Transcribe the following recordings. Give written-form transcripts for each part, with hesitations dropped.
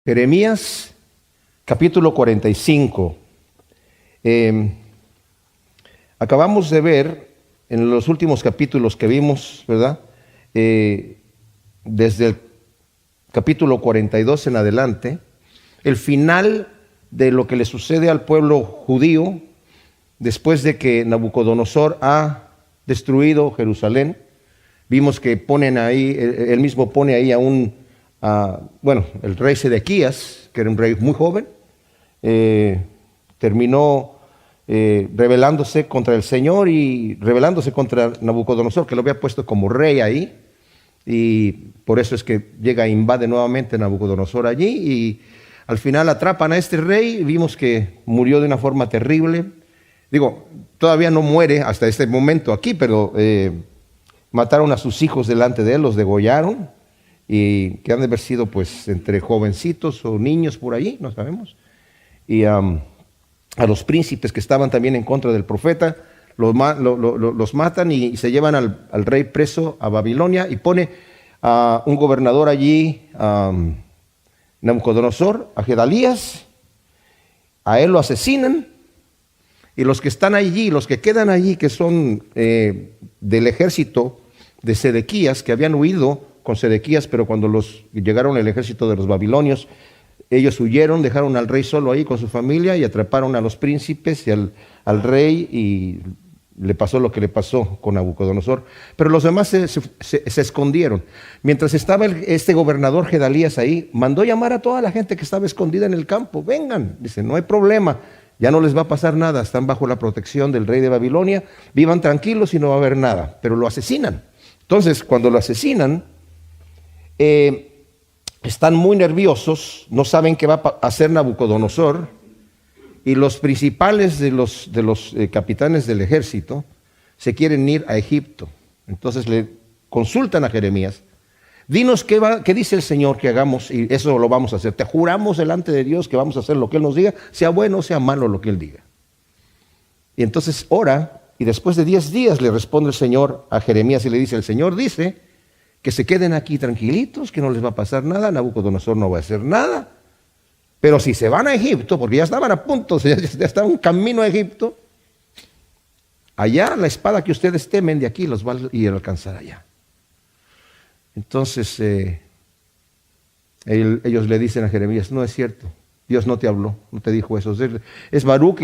Jeremías, capítulo 45. Acabamos de ver en los últimos capítulos que vimos, ¿verdad? Desde el capítulo 42 en adelante, el final de lo que le sucede al pueblo judío después de que Nabucodonosor ha destruido Jerusalén. Vimos que ponen ahí, él mismo pone ahí el rey Sedequías, que era un rey muy joven, terminó rebelándose contra el Señor y rebelándose contra Nabucodonosor, que lo había puesto como rey ahí, y por eso es que llega e invade nuevamente Nabucodonosor allí, y al final atrapan a este rey. Vimos que murió de una forma terrible. Digo, todavía no muere hasta este momento aquí, pero mataron a sus hijos delante de él, los degollaron, y que han de haber sido pues entre jovencitos o niños por allí, no sabemos. Y a los príncipes que estaban también en contra del profeta, los matan y se llevan al rey preso a Babilonia, y pone a un gobernador allí, Nabucodonosor, a Gedalías. A él lo asesinan, y los que están allí, los que quedan allí, que son del ejército de Sedequías, que habían huido con Sedequías, pero cuando llegaron el ejército de los babilonios, ellos huyeron, dejaron al rey solo ahí con su familia y atraparon a los príncipes y al rey, y le pasó lo que le pasó con Nabucodonosor. Pero los demás se escondieron. Mientras estaba este gobernador Gedalías ahí, mandó llamar a toda la gente que estaba escondida en el campo. Vengan, dice, no hay problema, ya no les va a pasar nada, están bajo la protección del rey de Babilonia, vivan tranquilos y no va a haber nada. Pero lo asesinan. Entonces, cuando lo asesinan, están muy nerviosos, no saben qué va a hacer Nabucodonosor, y los principales de los capitanes del ejército se quieren ir a Egipto. Entonces le consultan a Jeremías: dinos qué dice el Señor que hagamos, y eso lo vamos a hacer. Te juramos delante de Dios que vamos a hacer lo que Él nos diga, sea bueno o sea malo lo que Él diga. Y entonces ora, y después de 10 días le responde el Señor a Jeremías y le dice: el Señor dice que se queden aquí tranquilitos, que no les va a pasar nada, Nabucodonosor no va a hacer nada, pero si se van a Egipto, porque ya estaban a punto, ya estaban en camino a Egipto, allá la espada que ustedes temen de aquí los va a ir a alcanzar allá. Entonces ellos le dicen a Jeremías: no es cierto, Dios no te habló, no te dijo eso. Es Baruch,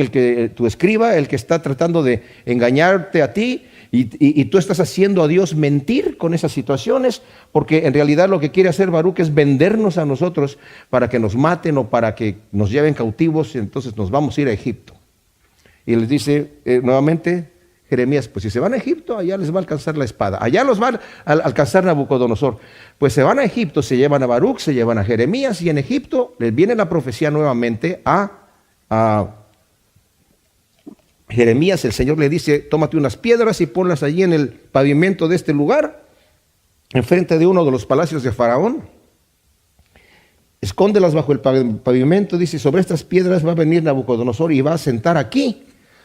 tu escriba, el que está tratando de engañarte a ti, y tú estás haciendo a Dios mentir con esas situaciones, porque en realidad lo que quiere hacer Baruch es vendernos a nosotros para que nos maten o para que nos lleven cautivos, y entonces nos vamos a ir a Egipto. Y les dice nuevamente Jeremías: pues si se van a Egipto, allá les va a alcanzar la espada, allá los va a alcanzar Nabucodonosor. Pues se van a Egipto, se llevan a Baruch, se llevan a Jeremías, y en Egipto les viene la profecía nuevamente a Jeremías. El Señor le dice: tómate unas piedras y ponlas allí en el pavimento de este lugar, enfrente de uno de los palacios de Faraón. Escóndelas bajo el pavimento, dice, sobre estas piedras va a venir Nabucodonosor y va a sentar aquí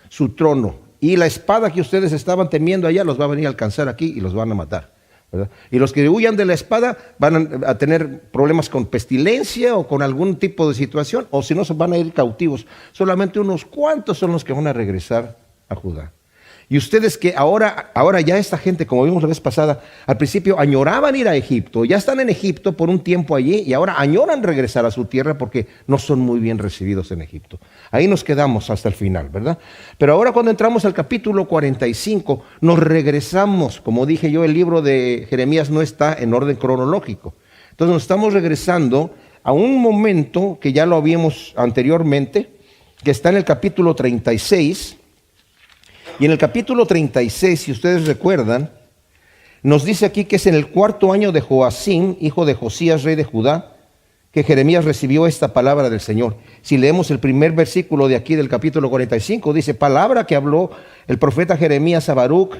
su trono. Y la espada que ustedes estaban temiendo allá los va a venir a alcanzar aquí y los van a matar, ¿verdad? Y los que huyan de la espada van a tener problemas con pestilencia o con algún tipo de situación, o si no, se van a ir cautivos. Solamente unos cuantos son los que van a regresar a Judá. Y ustedes que ahora ya esta gente, como vimos la vez pasada, al principio añoraban ir a Egipto, ya están en Egipto por un tiempo allí, y ahora añoran regresar a su tierra porque no son muy bien recibidos en Egipto. Ahí nos quedamos hasta el final, ¿verdad? Pero ahora, cuando entramos al capítulo 45, nos regresamos. Como dije yo, el libro de Jeremías no está en orden cronológico. Entonces nos estamos regresando a un momento que ya lo habíamos anteriormente, que está en el capítulo 36. Y en el capítulo 36, si ustedes recuerdan, nos dice aquí que es en el 4º año de Joacim, hijo de Josías, rey de Judá, que Jeremías recibió esta palabra del Señor. Si leemos el primer versículo de aquí del capítulo 45, dice: palabra que habló el profeta Jeremías a Baruch,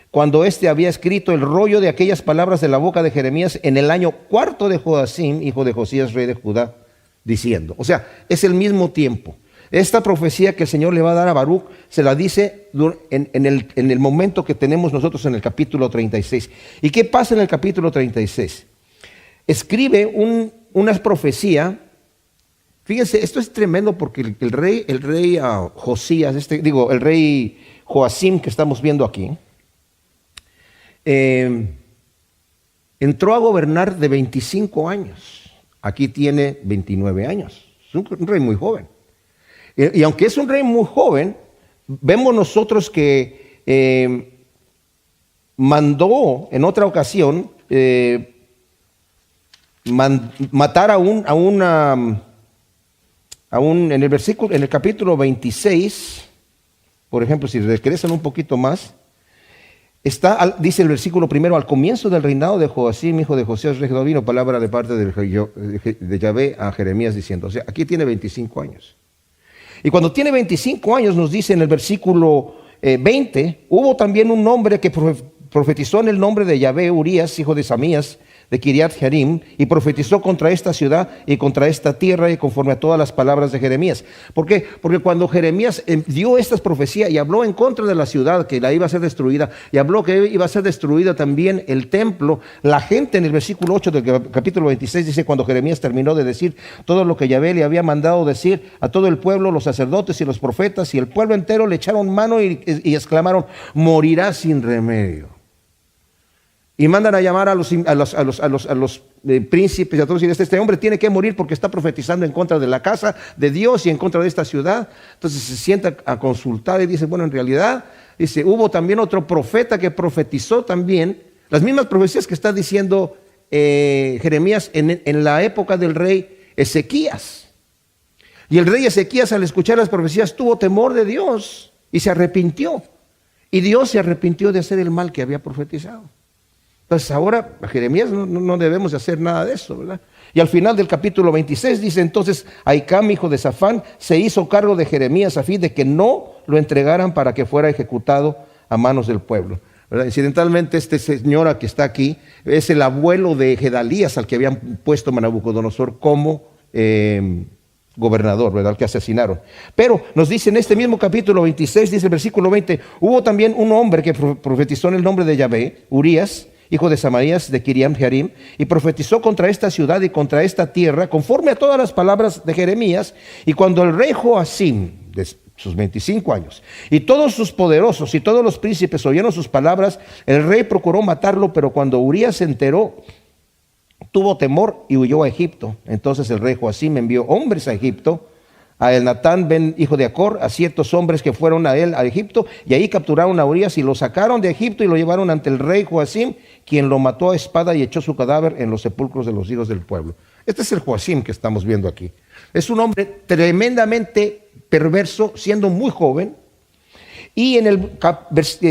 cuando éste había escrito el rollo de aquellas palabras de la boca de Jeremías en el año 4 de Joacim, hijo de Josías, rey de Judá, diciendo. O sea, es el mismo tiempo. Esta profecía que el Señor le va a dar a Baruch se la dice en el momento que tenemos nosotros en el capítulo 36. ¿Y qué pasa en el capítulo 36? Escribe una profecía Fíjense, esto es tremendo porque el rey Josías, el rey Joacim que estamos viendo aquí, entró a gobernar de 25 años. Aquí tiene 29 años. Es un rey muy joven. Y aunque es un rey muy joven, vemos nosotros que mandó en otra ocasión matar en el capítulo 26, por ejemplo, si regresan un poquito más, dice el versículo primero: al comienzo del reinado de Joacim, hijo de Josías, rey de Judá, vino palabra de parte de Yahvé a Jeremías diciendo, o sea, aquí tiene 25 años. Y cuando tiene 25 años nos dice en el versículo 20, hubo también un hombre que profetizó en el nombre de Yahvé, Urías, hijo de Samías, de Kiriat Jearim, y profetizó contra esta ciudad y contra esta tierra y conforme a todas las palabras de Jeremías. ¿Por qué? Porque cuando Jeremías dio estas profecías y habló en contra de la ciudad, que la iba a ser destruida, y habló que iba a ser destruida también el templo, la gente en el versículo 8 del capítulo 26 dice, cuando Jeremías terminó de decir todo lo que Yahvé le había mandado decir a todo el pueblo, los sacerdotes y los profetas y el pueblo entero le echaron mano y exclamaron, morirá sin remedio. Y mandan a llamar a los príncipes y a todos y dicen, este hombre tiene que morir porque está profetizando en contra de la casa de Dios y en contra de esta ciudad. Entonces se sienta a consultar y dice, bueno, en realidad, dice, hubo también otro profeta que profetizó también las mismas profecías que está diciendo Jeremías en la época del rey Ezequías. Y el rey Ezequías, al escuchar las profecías, tuvo temor de Dios y se arrepintió. Y Dios se arrepintió de hacer el mal que había profetizado. Entonces ahora a Jeremías no debemos de hacer nada de eso, ¿verdad? Y al final del capítulo 26 dice, entonces Ahicam, hijo de Safán, se hizo cargo de Jeremías a fin de que no lo entregaran para que fuera ejecutado a manos del pueblo, ¿verdad? Incidentalmente este señor que está aquí es el abuelo de Gedalías, al que habían puesto Nabucodonosor como gobernador, ¿verdad? Al que asesinaron. Pero nos dice en este mismo capítulo 26, dice el versículo 20, hubo también un hombre que profetizó en el nombre de Yahvé, Urías, hijo de Samarías de Kiriat Jearim, y profetizó contra esta ciudad y contra esta tierra, conforme a todas las palabras de Jeremías. Y cuando el rey Joacim, de sus 25 años, y todos sus poderosos y todos los príncipes oyeron sus palabras, el rey procuró matarlo, pero cuando Urías se enteró, tuvo temor y huyó a Egipto. Entonces el rey Joacim envió hombres a Egipto, a Elnatán ben hijo de Acor, a ciertos hombres que fueron a él a Egipto, y ahí capturaron a Urías y lo sacaron de Egipto y lo llevaron ante el rey Joacim, quien lo mató a espada y echó su cadáver en los sepulcros de los hijos del pueblo. Este es el Joacim que estamos viendo aquí. Es un hombre tremendamente perverso, siendo muy joven, y en el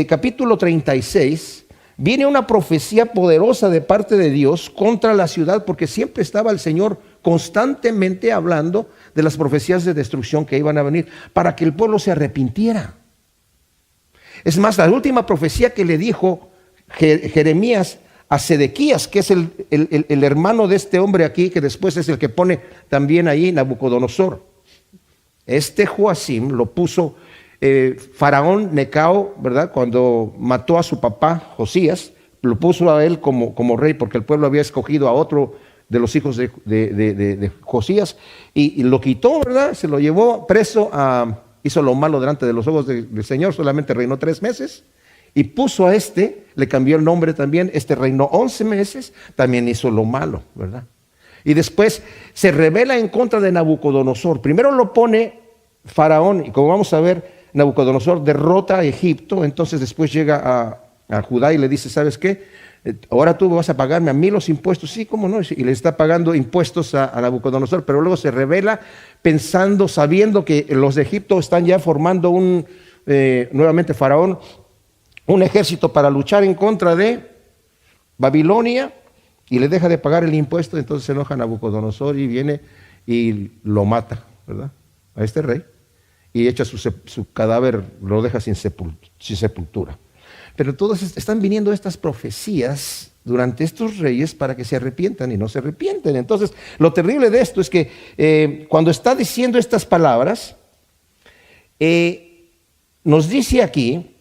capítulo 36 viene una profecía poderosa de parte de Dios contra la ciudad, porque siempre estaba el Señor constantemente hablando de las profecías de destrucción que iban a venir para que el pueblo se arrepintiera. Es más, la última profecía que le dijo Jeremías a Sedequías, que es el hermano de este hombre aquí, que después es el que pone también ahí Nabucodonosor. Este Joacim lo puso Faraón Necao, ¿verdad? Cuando mató a su papá Josías, lo puso a él como rey, porque el pueblo había escogido a otro de los hijos de Josías, y lo quitó, ¿verdad? Se lo llevó preso, hizo lo malo delante de los ojos del Señor, solamente reinó 3 meses, y puso a le cambió el nombre también, reinó 11 meses, también hizo lo malo, ¿verdad? Y después se rebela en contra de Nabucodonosor. Primero lo pone Faraón, y como vamos a ver, Nabucodonosor derrota a Egipto, entonces después llega a Judá y le dice, ¿sabes qué? Ahora tú vas a pagarme a mí los impuestos. Sí, ¿cómo no? Y le está pagando impuestos a Nabucodonosor, pero luego se revela sabiendo que los de Egipto están ya formando nuevamente Faraón, un ejército para luchar en contra de Babilonia, y le deja de pagar el impuesto. Entonces se enoja Nabucodonosor y viene y lo mata, ¿verdad? A este rey, y echa su cadáver, lo deja sin sepultura. Pero todos están viniendo estas profecías durante estos reyes para que se arrepientan y no se arrepienten. Entonces, lo terrible de esto es que cuando está diciendo estas palabras, nos dice aquí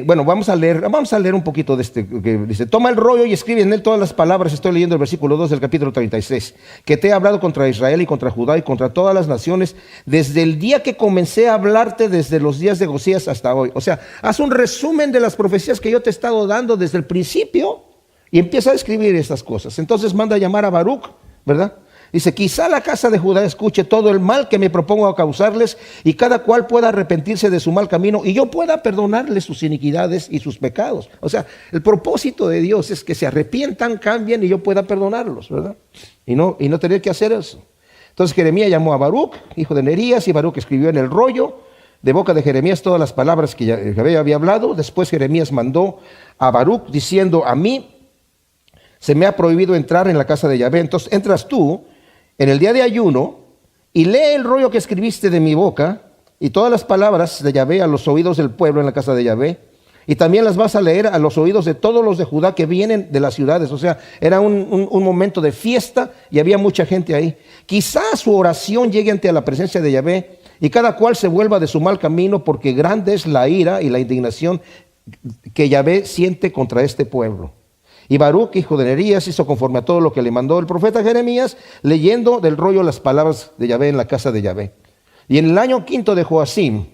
bueno, vamos a leer un poquito de este, que dice: toma el rollo y escribe en él todas las palabras. Estoy leyendo el versículo 2 del capítulo 36, que te he hablado contra Israel y contra Judá y contra todas las naciones, desde el día que comencé a hablarte, desde los días de Josías hasta hoy. O sea, haz un resumen de las profecías que yo te he estado dando desde el principio y empieza a escribir estas cosas. Entonces manda a llamar a Baruc, ¿verdad? Dice: quizá la casa de Judá escuche todo el mal que me propongo causarles, y cada cual pueda arrepentirse de su mal camino, y yo pueda perdonarles sus iniquidades y sus pecados. O sea, el propósito de Dios es que se arrepientan, cambien, y yo pueda perdonarlos, ¿verdad? Y no tener que hacer eso. Entonces Jeremías llamó a Baruc, hijo de Nerías, y Baruc escribió en el rollo de boca de Jeremías todas las palabras que Yahvé había hablado. Después Jeremías mandó a Baruc diciendo: a mí se me ha prohibido entrar en la casa de Yahvé. Entonces entras tú en el día de ayuno y lee el rollo que escribiste de mi boca y todas las palabras de Yahvé a los oídos del pueblo en la casa de Yahvé. Y también las vas a leer a los oídos de todos los de Judá que vienen de las ciudades. O sea, era un momento de fiesta y había mucha gente ahí. Quizás su oración llegue ante la presencia de Yahvé y cada cual se vuelva de su mal camino, porque grande es la ira y la indignación que Yahvé siente contra este pueblo. Y Baruc, hijo de Nerías, hizo conforme a todo lo que le mandó el profeta Jeremías, leyendo del rollo las palabras de Yahvé en la casa de Yahvé. Y en el año 5 de Joacim,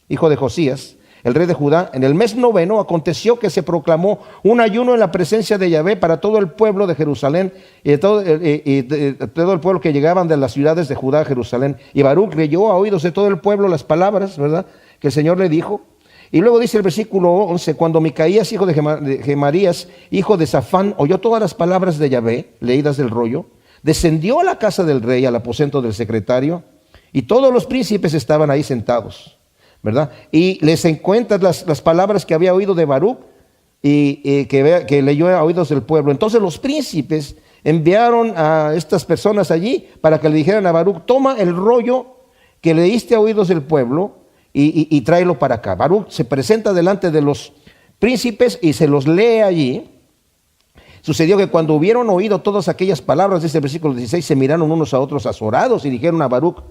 hijo de Josías, el rey de Judá, en el mes 9, aconteció que se proclamó un ayuno en la presencia de Yahvé para todo el pueblo de Jerusalén y de todo el pueblo que llegaban de las ciudades de Judá a Jerusalén. Y Baruc leyó a oídos de todo el pueblo las palabras, ¿verdad?, que el Señor le dijo. Y luego dice el versículo 11: cuando Micaías, hijo de Gemarías, hijo de Safán, oyó todas las palabras de Yahvé, leídas del rollo, descendió a la casa del rey, al aposento del secretario, y todos los príncipes estaban ahí sentados, ¿verdad? Y les encuentran las palabras que había oído de Baruc y que leyó a oídos del pueblo. Entonces los príncipes enviaron a estas personas allí para que le dijeran a Baruc: toma el rollo que leíste a oídos del pueblo y tráelo para acá. Baruc se presenta delante de los príncipes y se los lee allí. Sucedió que cuando hubieron oído todas aquellas palabras, dice el versículo 16, se miraron unos a otros azorados y dijeron a Baruc: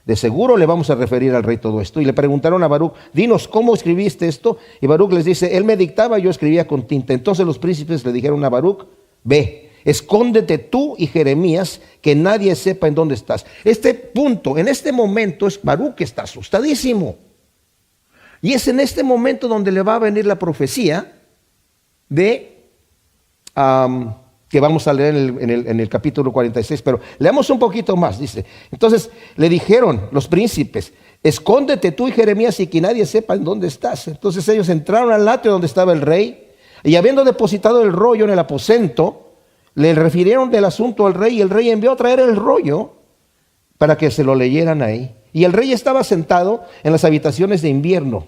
de seguro le vamos a referir al rey todo esto. Y le preguntaron a Baruc: dinos, ¿cómo escribiste esto? Y Baruc les dice: él me dictaba, yo escribía con tinta. Entonces los príncipes le dijeron a Baruc: ve, escóndete tú y Jeremías, que nadie sepa en dónde estás. Este punto, en este momento, es Baruc que está asustadísimo. Y es en este momento donde le va a venir la profecía de que vamos a leer en el capítulo 46. Pero leamos un poquito más. Dice: entonces le dijeron los príncipes: escóndete tú y Jeremías y que nadie sepa en dónde estás. Entonces ellos entraron al atrio donde estaba el rey, y habiendo depositado el rollo en el aposento, le refirieron del asunto al rey, y el rey envió a traer el rollo para que se lo leyeran ahí. Y el rey estaba sentado en las habitaciones de invierno,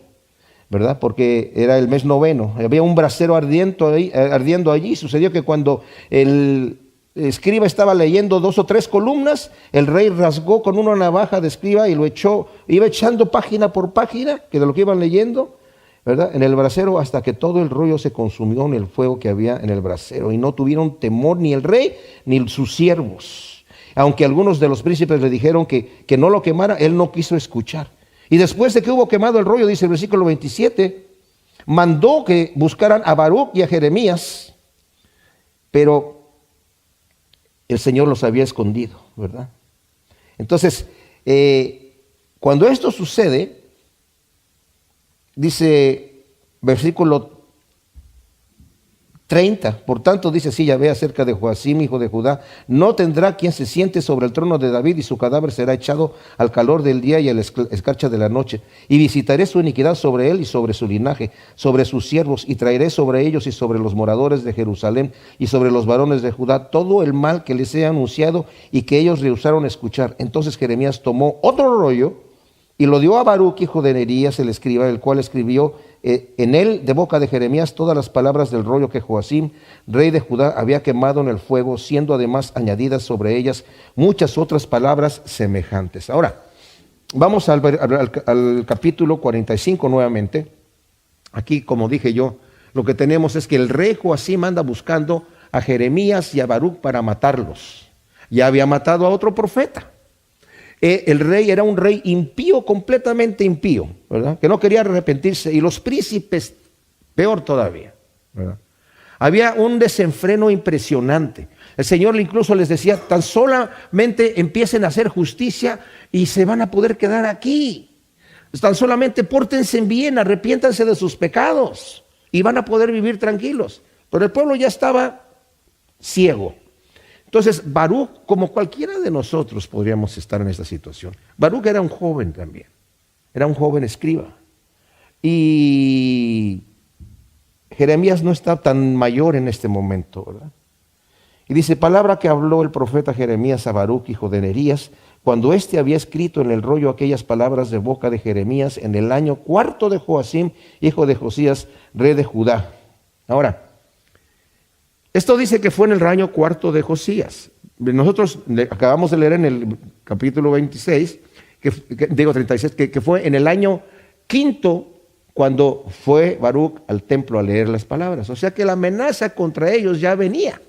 ¿verdad? Porque era el mes 9. Había un brasero ardiendo allí. Sucedió que cuando el escriba estaba leyendo 2 o 3 columnas, el rey rasgó con una navaja de escriba y lo echó, iba echando página por página, que de lo que iban leyendo, ¿verdad?, en el brasero, hasta que todo el rollo se consumió en el fuego que había en el brasero. Y no tuvieron temor ni el rey ni sus siervos. Aunque algunos de los príncipes le dijeron que no lo quemara, él no quiso escuchar. Y después de que hubo quemado el rollo, dice el versículo 27, mandó que buscaran a Baruc y a Jeremías, pero el Señor los había escondido, ¿verdad? Entonces, cuando esto sucede, dice versículo 30, por tanto dice así Yahvé acerca de Joacim, hijo de Judá: no tendrá quien se siente sobre el trono de David, y su cadáver será echado al calor del día y a la escarcha de la noche. Y visitaré su iniquidad sobre él y sobre su linaje, sobre sus siervos, y traeré sobre ellos y sobre los moradores de Jerusalén y sobre los varones de Judá todo el mal que les he anunciado y que ellos rehusaron escuchar. Entonces Jeremías tomó otro rollo y lo dio a Baruc, hijo de Nerías, el escriba, el cual escribió en él de boca de Jeremías todas las palabras del rollo que Joacim, rey de Judá, había quemado en el fuego, siendo además añadidas sobre ellas muchas otras palabras semejantes. Ahora, vamos al capítulo 45 nuevamente. Aquí, como dije yo, lo que tenemos es que el rey Joacim anda buscando a Jeremías y a Baruc para matarlos. Ya había matado a otro profeta. El rey era un rey impío, completamente impío, ¿verdad? Que no quería arrepentirse. Y los príncipes, peor todavía, ¿verdad? Había un desenfreno impresionante. El Señor incluso les decía, tan solamente empiecen a hacer justicia y se van a poder quedar aquí. Tan solamente pórtense bien, arrepiéntanse de sus pecados y van a poder vivir tranquilos. Pero el pueblo ya estaba ciego. Entonces Baruc, como cualquiera de nosotros podríamos estar en esta situación. Baruc era un joven también, era un joven escriba. Y Jeremías no está tan mayor en este momento, ¿verdad? Y dice, palabra que habló el profeta Jeremías a Baruc, hijo de Nerías, cuando éste había escrito en el rollo aquellas palabras de boca de Jeremías en el año 4 de Joacim, hijo de Josías, rey de Judá. Ahora, esto dice que fue en el año 4 de Josías. Nosotros acabamos de leer en el capítulo 26, digo 36, que fue en el año 5 cuando fue Baruc al templo a leer las palabras. O sea que la amenaza contra ellos ya venía.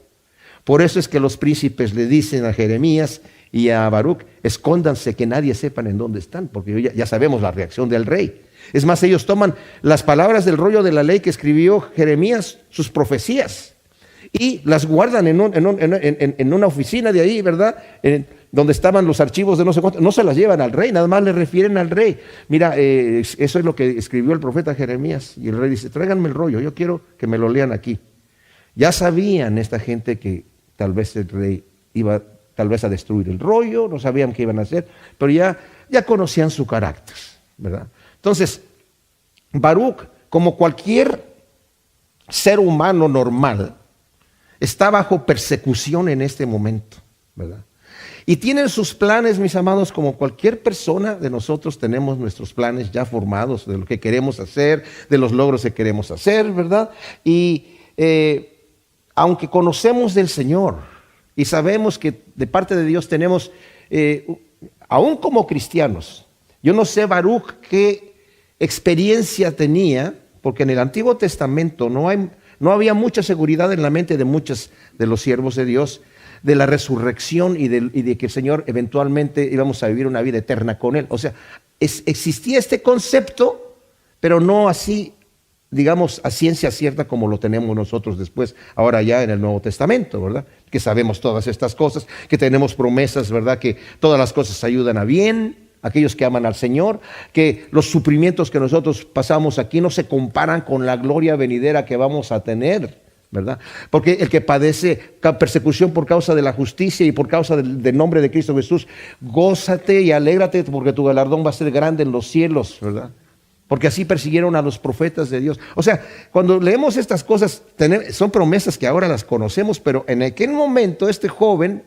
Por eso es que los príncipes le dicen a Jeremías y a Baruc, escóndanse que nadie sepan en dónde están, porque ya sabemos la reacción del rey. Es más, ellos toman las palabras del rollo de la ley que escribió Jeremías, sus profecías, y las guardan en una oficina de ahí, ¿verdad? Donde estaban los archivos de no sé cuánto. No se las llevan al rey, nada más le refieren al rey. Mira, eso es lo que escribió el profeta Jeremías. Y el rey dice, tráiganme el rollo, yo quiero que me lo lean aquí. Ya sabían esta gente que tal vez el rey iba tal vez a destruir el rollo, no sabían qué iban a hacer, pero ya conocían su carácter, ¿verdad? Entonces, Baruc, como cualquier ser humano normal, está bajo persecución en este momento, ¿verdad? Y tienen sus planes, mis amados, como cualquier persona de nosotros tenemos nuestros planes ya formados de lo que queremos hacer, de los logros que queremos hacer, ¿verdad? Y aunque conocemos del Señor y sabemos que de parte de Dios tenemos, aún como cristianos, yo no sé Baruc qué experiencia tenía, porque en el Antiguo Testamento no había mucha seguridad en la mente de muchos de los siervos de Dios de la resurrección y de que el Señor eventualmente íbamos a vivir una vida eterna con Él. O sea, existía este concepto, pero no así, digamos, a ciencia cierta como lo tenemos nosotros después, ahora ya en el Nuevo Testamento, ¿verdad? Que sabemos todas estas cosas, que tenemos promesas, ¿verdad? Que todas las cosas ayudan a bien, aquellos que aman al Señor, que los sufrimientos que nosotros pasamos aquí no se comparan con la gloria venidera que vamos a tener, ¿verdad? Porque el que padece persecución por causa de la justicia y por causa del nombre de Cristo Jesús, gózate y alégrate porque tu galardón va a ser grande en los cielos, ¿verdad? Porque así persiguieron a los profetas de Dios. O sea, cuando leemos estas cosas, son promesas que ahora las conocemos, pero en aquel momento este joven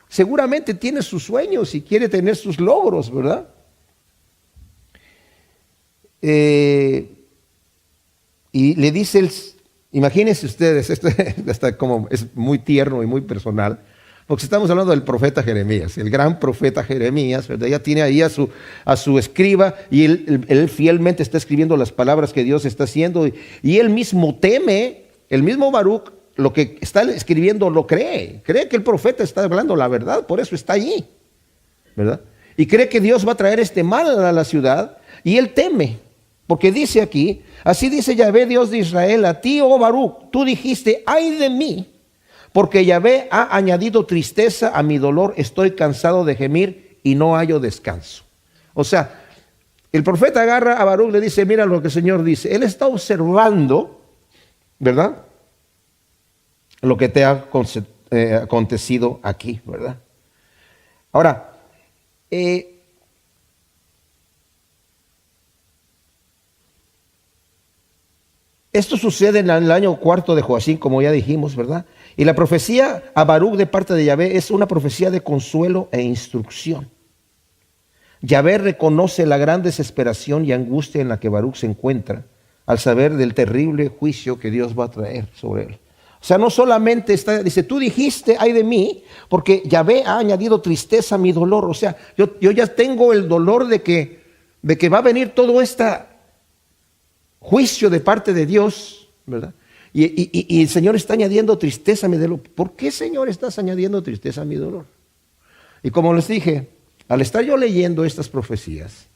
seguramente tiene sus sueños y quiere tener sus logros, ¿verdad? Y le dice, imagínense ustedes, esto hasta como es muy tierno y muy personal, porque estamos hablando del profeta Jeremías, el gran profeta Jeremías, ¿verdad? Ya tiene ahí a su escriba y él fielmente está escribiendo las palabras que Dios está haciendo y él mismo teme, el mismo Baruc, lo que está escribiendo lo cree que el profeta está hablando la verdad, por eso está allí, ¿verdad? Y cree que Dios va a traer este mal a la ciudad y él teme, porque dice aquí, así dice Yahvé, Dios de Israel, a ti, oh Baruc, tú dijiste, ay de mí, porque Yahvé ha añadido tristeza a mi dolor, estoy cansado de gemir y no hallo descanso. O sea, el profeta agarra a Baruc, le dice, mira lo que el Señor dice, él está observando, ¿verdad?, lo que te ha acontecido aquí, ¿verdad? Ahora, esto sucede en el año 4 de Joacim, como ya dijimos, ¿verdad? Y la profecía a Baruc de parte de Yahvé es una profecía de consuelo e instrucción. Yahvé reconoce la gran desesperación y angustia en la que Baruc se encuentra al saber del terrible juicio que Dios va a traer sobre él. O sea, no solamente dice, tú dijiste, ay de mí, porque Yahvé ha añadido tristeza a mi dolor. O sea, yo ya tengo el dolor de que va a venir todo este juicio de parte de Dios, ¿verdad? Y el Señor está añadiendo tristeza a mi dolor. ¿Por qué, Señor, estás añadiendo tristeza a mi dolor? Y como les dije, al estar yo leyendo estas profecías,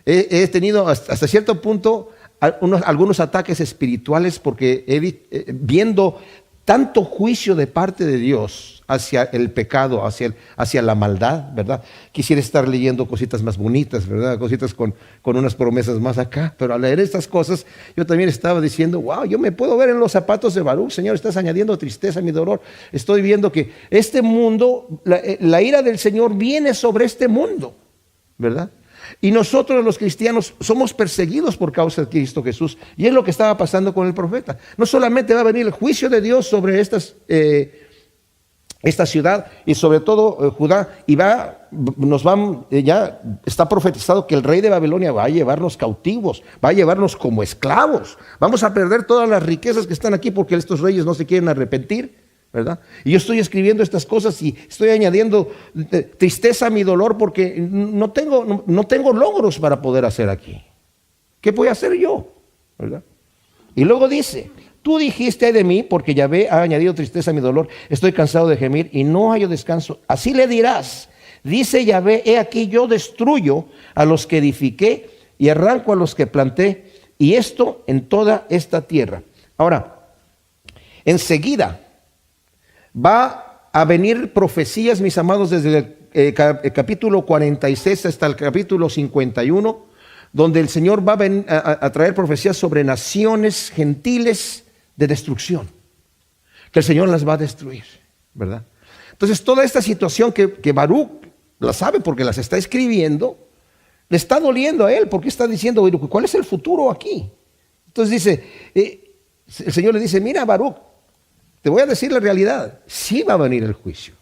he tenido hasta cierto punto algunos ataques espirituales porque viendo tanto juicio de parte de Dios hacia el pecado, hacia la maldad, ¿verdad? Quisiera estar leyendo cositas más bonitas, ¿verdad? Cositas con unas promesas más acá, pero al leer estas cosas yo también estaba diciendo, wow, yo me puedo ver en los zapatos de Baruch. Señor, estás añadiendo tristeza a mi dolor. Estoy viendo que este mundo, la ira del Señor viene sobre este mundo, ¿verdad? Y nosotros los cristianos somos perseguidos por causa de Cristo Jesús. Y es lo que estaba pasando con el profeta. No solamente va a venir el juicio de Dios sobre esta ciudad y sobre todo Judá, y ya está profetizado que el rey de Babilonia va a llevarnos cautivos, va a llevarnos como esclavos. Vamos a perder todas las riquezas que están aquí porque estos reyes no se quieren arrepentir, ¿verdad? Y yo estoy escribiendo estas cosas y estoy añadiendo tristeza a mi dolor porque no tengo logros para poder hacer aquí. ¿Qué voy a hacer yo? ¿Verdad? Y luego dice, tú dijiste ay de mí porque Yahvé ha añadido tristeza a mi dolor, estoy cansado de gemir y no hallo descanso. Así le dirás, dice Yahvé, he aquí yo destruyo a los que edifiqué y arranco a los que planté, y esto en toda esta tierra. Ahora, enseguida va a venir profecías, mis amados, desde el capítulo 46 hasta el capítulo 51, donde el Señor va a traer profecías sobre naciones gentiles de destrucción, que el Señor las va a destruir, ¿verdad? Entonces toda esta situación que Baruch la sabe porque las está escribiendo, le está doliendo a él porque está diciendo, ¿cuál es el futuro aquí? Entonces dice, el Señor le dice, mira Baruch, te voy a decir la realidad, sí va a venir el juicio.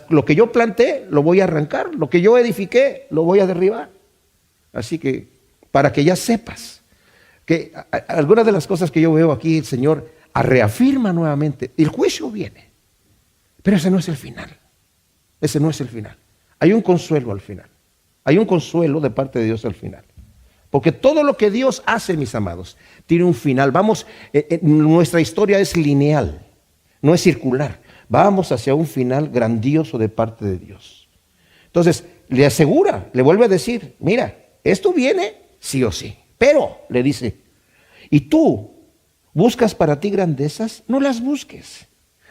Lo que yo planté lo voy a arrancar, lo que yo edifiqué lo voy a derribar. Así que para que ya sepas que algunas de las cosas que yo veo aquí, el Señor reafirma nuevamente, el juicio viene, pero ese no es el final, ese no es el final. Hay un consuelo al final, hay un consuelo de parte de Dios al final. Porque todo lo que Dios hace, mis amados, tiene un final. Nuestra historia es lineal, no es circular. Vamos hacia un final grandioso de parte de Dios. Entonces, le asegura, le vuelve a decir, mira, esto viene sí o sí. Pero, le dice, y tú buscas para ti grandezas, no las busques.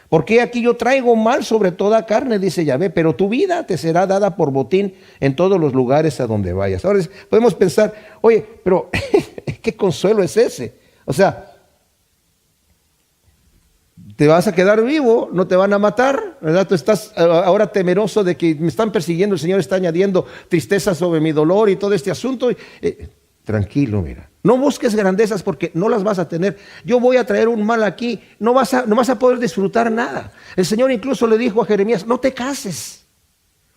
Porque aquí yo traigo mal sobre toda carne, dice Yahvé, pero tu vida te será dada por botín en todos los lugares a donde vayas. Ahora podemos pensar, oye, pero ¿qué consuelo es ese? O sea, te vas a quedar vivo, no te van a matar, ¿verdad? Tú estás ahora temeroso de que me están persiguiendo, el Señor está añadiendo tristeza sobre mi dolor y todo este asunto. Tranquilo, mira. No busques grandezas porque no las vas a tener. Yo voy a traer un mal aquí. No vas a poder disfrutar nada. El Señor incluso le dijo a Jeremías, no te cases,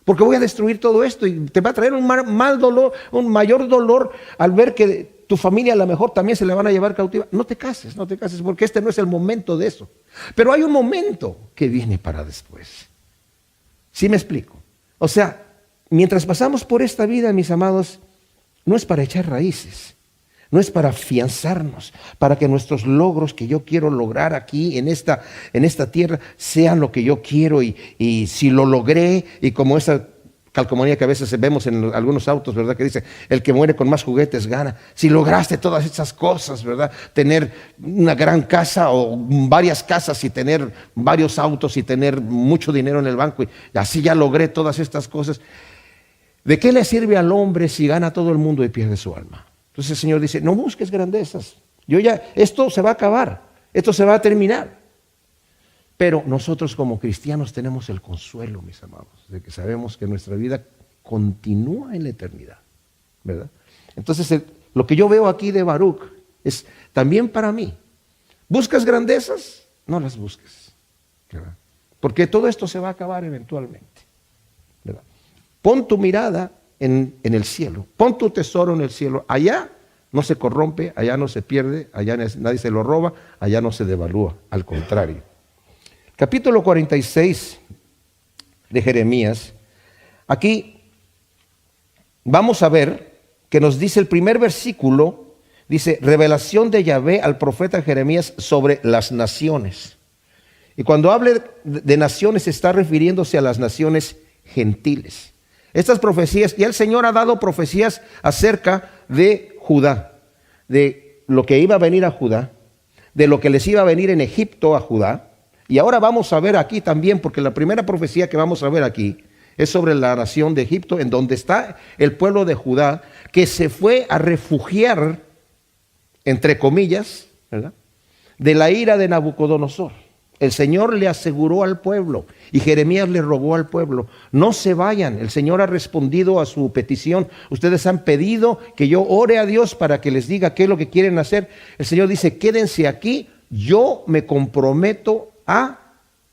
porque voy a destruir todo esto y te va a traer un mal dolor, un mayor dolor al ver que tu familia a lo mejor también se la van a llevar cautiva. No te cases, porque este no es el momento de eso. Pero hay un momento que viene para después. ¿Sí me explico? O sea, mientras pasamos por esta vida, mis amados, no es para echar raíces, no es para afianzarnos, para que nuestros logros que yo quiero lograr aquí en esta tierra sean lo que yo quiero y si lo logré, y como esa calcomanía que a veces vemos en algunos autos, ¿verdad? Que dice, el que muere con más juguetes gana. Si lograste todas estas cosas, ¿verdad? Tener una gran casa o varias casas y tener varios autos y tener mucho dinero en el banco y así ya logré todas estas cosas. ¿De qué le sirve al hombre si gana todo el mundo y pierde su alma? Entonces el Señor dice, no busques grandezas. Esto se va a acabar, esto se va a terminar. Pero nosotros como cristianos tenemos el consuelo, mis amados, de que sabemos que nuestra vida continúa en la eternidad, ¿verdad? Entonces lo que yo veo aquí de Baruch es también para mí. ¿Buscas grandezas? No las busques, ¿verdad? Porque todo esto se va a acabar eventualmente, ¿verdad? Pon tu mirada en el cielo, pon tu tesoro en el cielo. Allá no se corrompe, allá no se pierde, allá nadie se lo roba, allá no se devalúa, al contrario. Capítulo 46 de Jeremías, aquí vamos a ver que nos dice el primer versículo, dice, revelación de Yahvé al profeta Jeremías sobre las naciones. Y cuando hable de naciones está refiriéndose a las naciones gentiles. Estas profecías, ya el Señor ha dado profecías acerca de Judá, de lo que iba a venir a Judá, de lo que les iba a venir en Egipto a Judá. Y ahora vamos a ver aquí también, porque la primera profecía que vamos a ver aquí es sobre la nación de Egipto, en donde está el pueblo de Judá, que se fue a refugiar, entre comillas, ¿verdad?, de la ira de Nabucodonosor. El Señor le aseguró al pueblo y Jeremías le rogó al pueblo: no se vayan. El Señor ha respondido a su petición. Ustedes han pedido que yo ore a Dios para que les diga qué es lo que quieren hacer. El Señor dice: quédense aquí, yo me comprometo a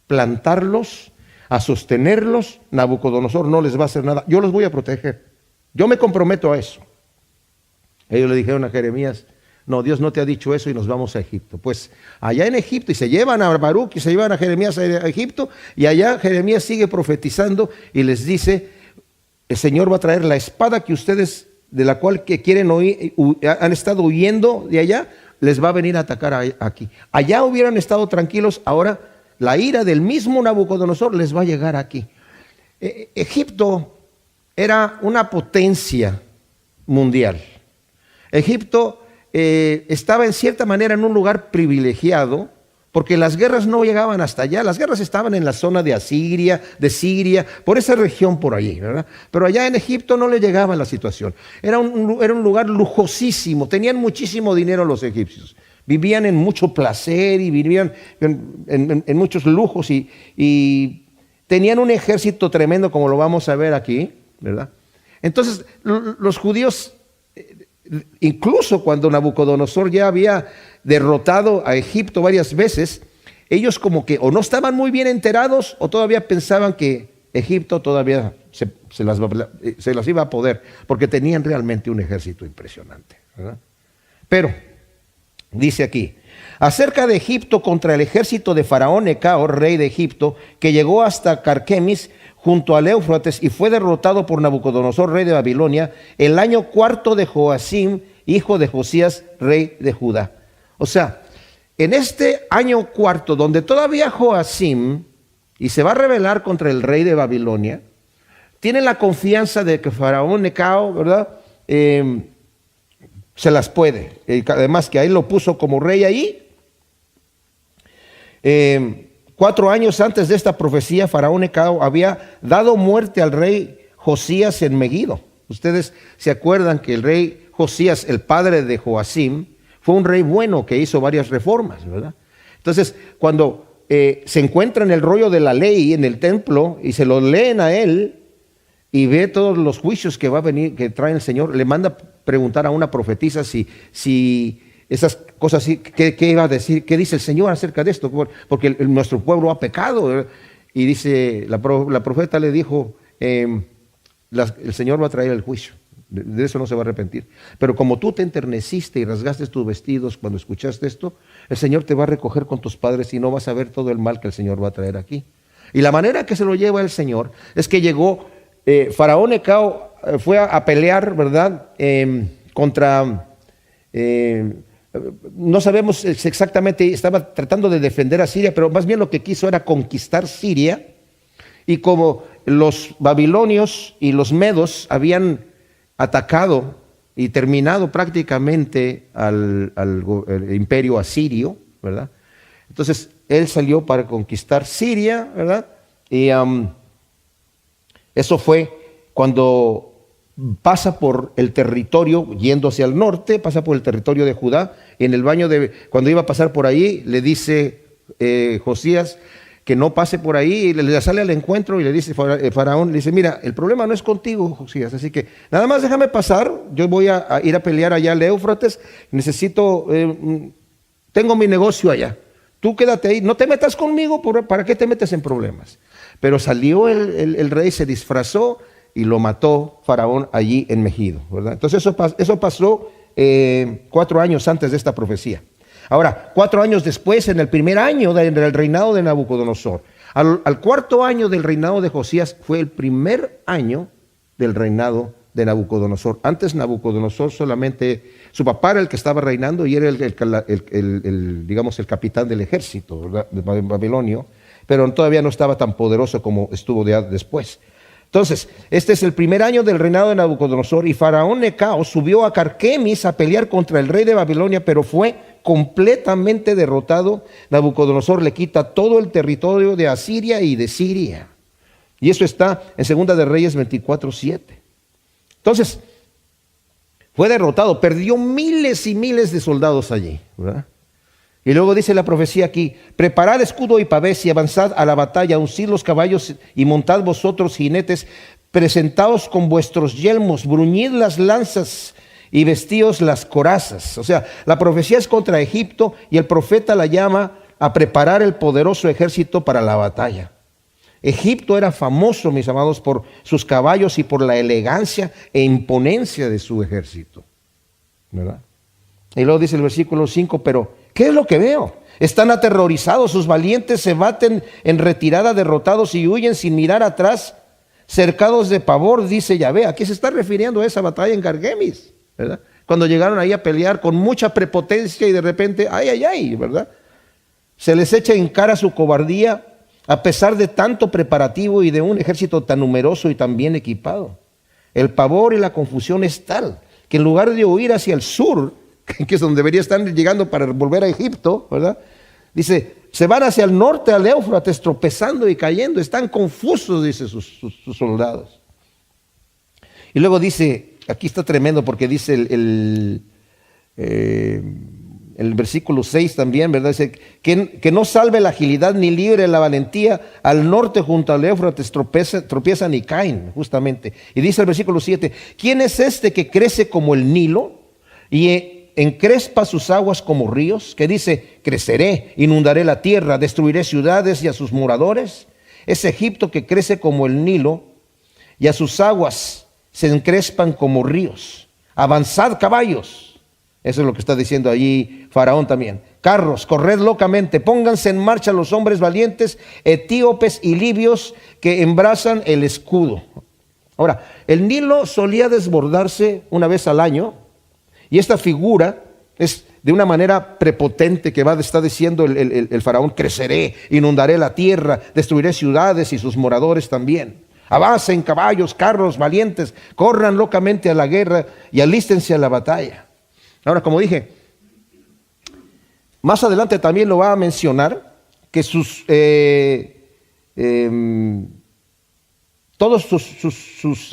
plantarlos, a sostenerlos. Nabucodonosor no les va a hacer nada, yo los voy a proteger, yo me comprometo a eso. Ellos le dijeron a Jeremías: no, Dios no te ha dicho eso y nos vamos a Egipto. Pues allá en Egipto, y se llevan a Baruch y se llevan a Jeremías a Egipto, y allá Jeremías sigue profetizando y les dice: el Señor va a traer la espada que ustedes, de la cual que quieren oír, han estado huyendo de allá, les va a venir a atacar aquí. Allá hubieran estado tranquilos, ahora la ira del mismo Nabucodonosor les va a llegar aquí. Egipto era una potencia mundial. Egipto estaba en cierta manera en un lugar privilegiado, porque las guerras no llegaban hasta allá. Las guerras estaban en la zona de Asiria, de Siria, por esa región por allí, ¿verdad? Pero allá en Egipto no le llegaba la situación. Era un lugar lujosísimo, tenían muchísimo dinero los egipcios, vivían en mucho placer y vivían en muchos lujos y tenían un ejército tremendo, como lo vamos a ver aquí, ¿verdad? Entonces los judíos, incluso cuando Nabucodonosor ya había derrotado a Egipto varias veces, ellos como que o no estaban muy bien enterados o todavía pensaban que Egipto todavía se las iba a poder, porque tenían realmente un ejército impresionante, ¿verdad? Pero dice aquí: acerca de Egipto contra el ejército de Faraón Necao, rey de Egipto, que llegó hasta Carquemis, junto al Éufrates, y fue derrotado por Nabucodonosor, rey de Babilonia, el año cuarto de Joacim, hijo de Josías, rey de Judá. O sea, en este año cuarto, donde todavía Joacim, y se va a rebelar contra el rey de Babilonia, tiene la confianza de que Faraón Necao, ¿verdad?, se las puede. Además que ahí lo puso como rey ahí. 4 años antes de esta profecía, Faraón Necao había dado muerte al rey Josías en Megiddo. Ustedes se acuerdan que el rey Josías, el padre de Joacim, fue un rey bueno que hizo varias reformas, ¿verdad? Entonces, cuando se encuentra en el rollo de la ley en el templo y se lo leen a él y ve todos los juicios que va a venir, que trae el Señor, le manda preguntar a una profetisa si esas cosas, ¿qué iba a decir? ¿Qué dice el Señor acerca de esto? Porque nuestro pueblo ha pecado, ¿verdad? Y dice, la profeta le dijo, el Señor va a traer el juicio, de eso no se va a arrepentir. Pero como tú te enterneciste y rasgaste tus vestidos cuando escuchaste esto, el Señor te va a recoger con tus padres y no vas a ver todo el mal que el Señor va a traer aquí. Y la manera que se lo lleva el Señor es que llegó, Faraón Necao fue a pelear, ¿verdad?, contra... no sabemos exactamente, estaba tratando de defender a Siria, pero más bien lo que quiso era conquistar Siria. Y como los babilonios y los medos habían atacado y terminado prácticamente al imperio asirio, ¿verdad?, entonces él salió para conquistar Siria, ¿verdad? Y eso fue cuando pasa por el territorio, yendo hacia el norte, pasa por el territorio de Judá. En el cuando iba a pasar por ahí, le dice Josías que no pase por ahí, y le sale al encuentro y le dice Faraón, le dice: mira, el problema no es contigo, Josías, así que nada más déjame pasar, yo voy a ir a pelear allá al Éufrates, necesito, tengo mi negocio allá, tú quédate ahí, no te metas conmigo, ¿para qué te metes en problemas? Pero salió el rey, se disfrazó y lo mató Faraón allí en Megiddo, ¿verdad? Entonces eso pasó 4 años antes de esta profecía. Ahora, 4 años después, en el primer año del reinado de Nabucodonosor, al cuarto año del reinado de Josías, fue el primer año del reinado de Nabucodonosor. Antes Nabucodonosor solamente, su papá era el que estaba reinando y era digamos, el capitán del ejército, ¿verdad?, de Babilonio, pero todavía no estaba tan poderoso como estuvo después. Entonces, este es el primer año del reinado de Nabucodonosor, y Faraón Necao subió a Carquemis a pelear contra el rey de Babilonia, pero fue completamente derrotado. Nabucodonosor le quita todo el territorio de Asiria y de Siria. Y eso está en Segunda de Reyes 24:7. Entonces, fue derrotado, perdió miles y miles de soldados allí, ¿verdad? Y luego dice la profecía aquí: preparad escudo y pavés y avanzad a la batalla, uncid los caballos y montad vosotros jinetes, presentaos con vuestros yelmos, bruñid las lanzas y vestíos las corazas. O sea, la profecía es contra Egipto y el profeta la llama a preparar el poderoso ejército para la batalla. Egipto era famoso, mis amados, por sus caballos y por la elegancia e imponencia de su ejército, ¿verdad? Y luego dice el versículo 5, pero ¿qué es lo que veo? Están aterrorizados, sus valientes se baten en retirada, derrotados, y huyen sin mirar atrás, cercados de pavor, dice Yahvé. Aquí se está refiriendo a esa batalla en Carquemis, ¿verdad? Cuando llegaron ahí a pelear con mucha prepotencia y de repente, ay, ¿verdad? Se les echa en cara su cobardía a pesar de tanto preparativo y de un ejército tan numeroso y tan bien equipado. El pavor y la confusión es tal que en lugar de huir hacia el sur, que es donde debería estar llegando para volver a Egipto, ¿verdad? Dice, se van hacia el norte, al Éufrates, tropezando y cayendo. Están confusos, dice sus soldados. Y luego dice, aquí está tremendo porque dice el versículo 6 también, ¿verdad? Dice, que no salve la agilidad ni libre la valentía. Al norte junto al Éufrates tropiezan y caen, justamente. Y dice el versículo 7, ¿quién es este que crece como el Nilo y encrespa sus aguas como ríos? Que dice, creceré, inundaré la tierra, destruiré ciudades y a sus moradores. Es Egipto que crece como el Nilo y a sus aguas se encrespan como ríos. Avanzad, caballos. Eso es lo que está diciendo allí Faraón también. Carros, corred locamente, pónganse en marcha los hombres valientes, etíopes y libios que embrazan el escudo. Ahora, el Nilo solía desbordarse una vez al año, y esta figura es de una manera prepotente que está diciendo el Faraón: creceré, inundaré la tierra, destruiré ciudades y sus moradores también. Avancen, caballos, carros valientes, corran locamente a la guerra y alístense a la batalla. Ahora, como dije, más adelante también lo va a mencionar, que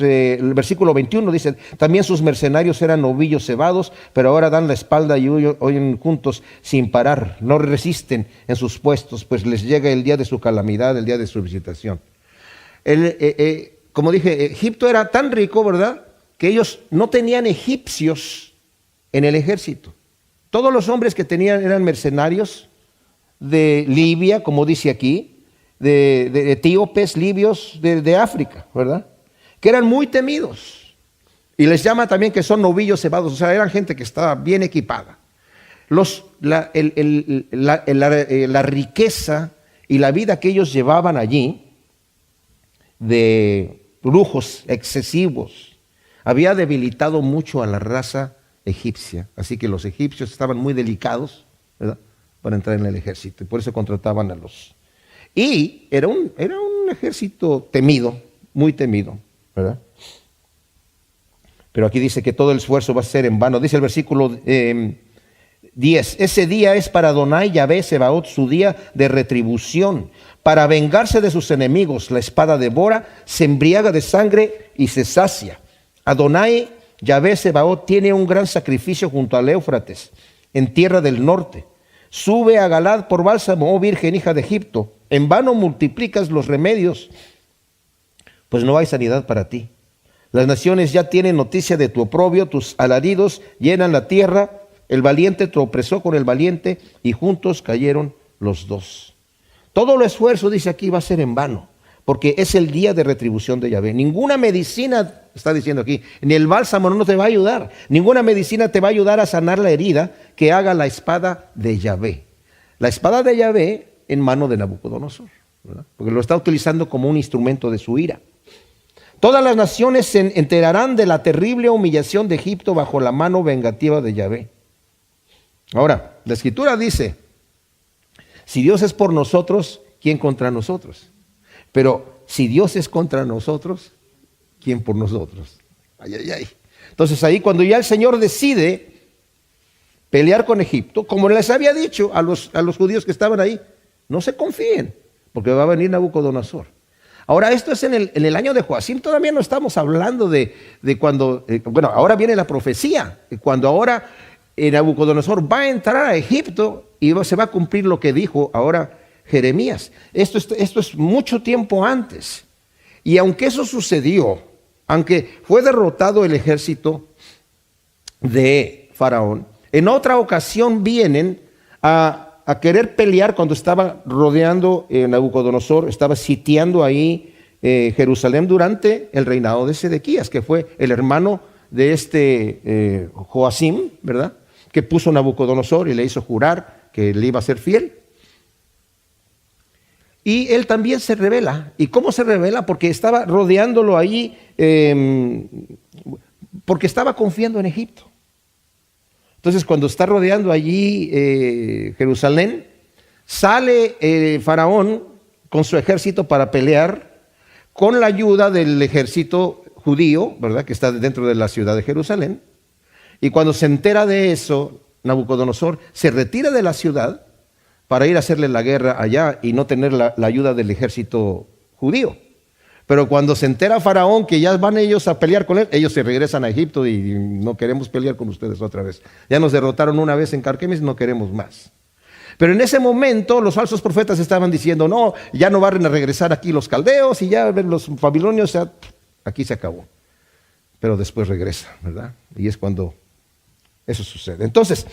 el versículo 21 dice, también sus mercenarios eran novillos cebados, pero ahora dan la espalda y huyen juntos sin parar, no resisten en sus puestos, pues les llega el día de su calamidad, el día de su visitación. Como dije, Egipto era tan rico, ¿verdad?, que ellos no tenían egipcios en el ejército. Todos los hombres que tenían eran mercenarios de Libia, como dice aquí, de etíopes, libios, de África, ¿verdad? Que eran muy temidos. Y les llama también que son novillos cebados, o sea, eran gente que estaba bien equipada. La riqueza y la vida que ellos llevaban allí, de lujos excesivos, había debilitado mucho a la raza egipcia. Así que los egipcios estaban muy delicados, ¿verdad?, para entrar en el ejército, y por eso contrataban a los... Y era un ejército temido, muy temido, ¿verdad? Pero aquí dice que todo el esfuerzo va a ser en vano. Dice el versículo 10, ese día es para Adonai Yahvé Sebaot su día de retribución, para vengarse de sus enemigos. La espada devora, se embriaga de sangre y se sacia. Adonai Yahvé Sebaot tiene un gran sacrificio junto al Éufrates, en tierra del norte. Sube a Galad por bálsamo, oh virgen hija de Egipto. En vano multiplicas los remedios, pues no hay sanidad para ti. Las naciones ya tienen noticia de tu oprobio, tus alaridos llenan la tierra. El valiente tropezó con el valiente y juntos cayeron los dos. Todo el esfuerzo, dice aquí, va a ser en vano, porque es el día de retribución de Yahvé. Ninguna medicina, está diciendo aquí, ni el bálsamo no te va a ayudar. Ninguna medicina te va a ayudar a sanar la herida que haga la espada de Yahvé. La espada de Yahvé en mano de Nabucodonosor, ¿verdad?, porque lo está utilizando como un instrumento de su ira. Todas las naciones se enterarán de la terrible humillación de Egipto bajo la mano vengativa de Yahvé. Ahora, la Escritura dice, si Dios es por nosotros, ¿quién contra nosotros? Pero si Dios es contra nosotros, ¿quién por nosotros? Ay, ay, ay. Entonces ahí cuando ya el Señor decide pelear con Egipto, como les había dicho a los judíos que estaban ahí, no se confíen, porque va a venir Nabucodonosor. Ahora esto es en el año de Joacim, todavía no estamos hablando de cuando, bueno, ahora viene la profecía, cuando ahora Nabucodonosor va a entrar a Egipto y se va a cumplir lo que dijo ahora Jeremías. Esto es mucho tiempo antes. Y aunque eso sucedió, aunque fue derrotado el ejército de Faraón, en otra ocasión vienen a querer pelear cuando estaba rodeando Nabucodonosor, estaba sitiando ahí Jerusalén durante el reinado de Sedequías, que fue el hermano de Joacim, ¿verdad? Que puso Nabucodonosor y le hizo jurar que le iba a ser fiel. Y él también se rebela. ¿Y cómo se rebela? Porque estaba rodeándolo ahí, porque estaba confiando en Egipto. Entonces, cuando está rodeando allí Jerusalén, sale Faraón con su ejército para pelear con la ayuda del ejército judío, ¿verdad? Que está dentro de la ciudad de Jerusalén. Y cuando se entera de eso, Nabucodonosor se retira de la ciudad para ir a hacerle la guerra allá y no tener la ayuda del ejército judío. Pero cuando se entera Faraón que ya van ellos a pelear con él, ellos se regresan a Egipto y no queremos pelear con ustedes otra vez. Ya nos derrotaron una vez en Carquemis, no queremos más. Pero en ese momento los falsos profetas estaban diciendo, no, ya no van a regresar aquí los caldeos y ya los babilonios, aquí se acabó. Pero después regresa, ¿verdad? Y es cuando eso sucede. Entonces,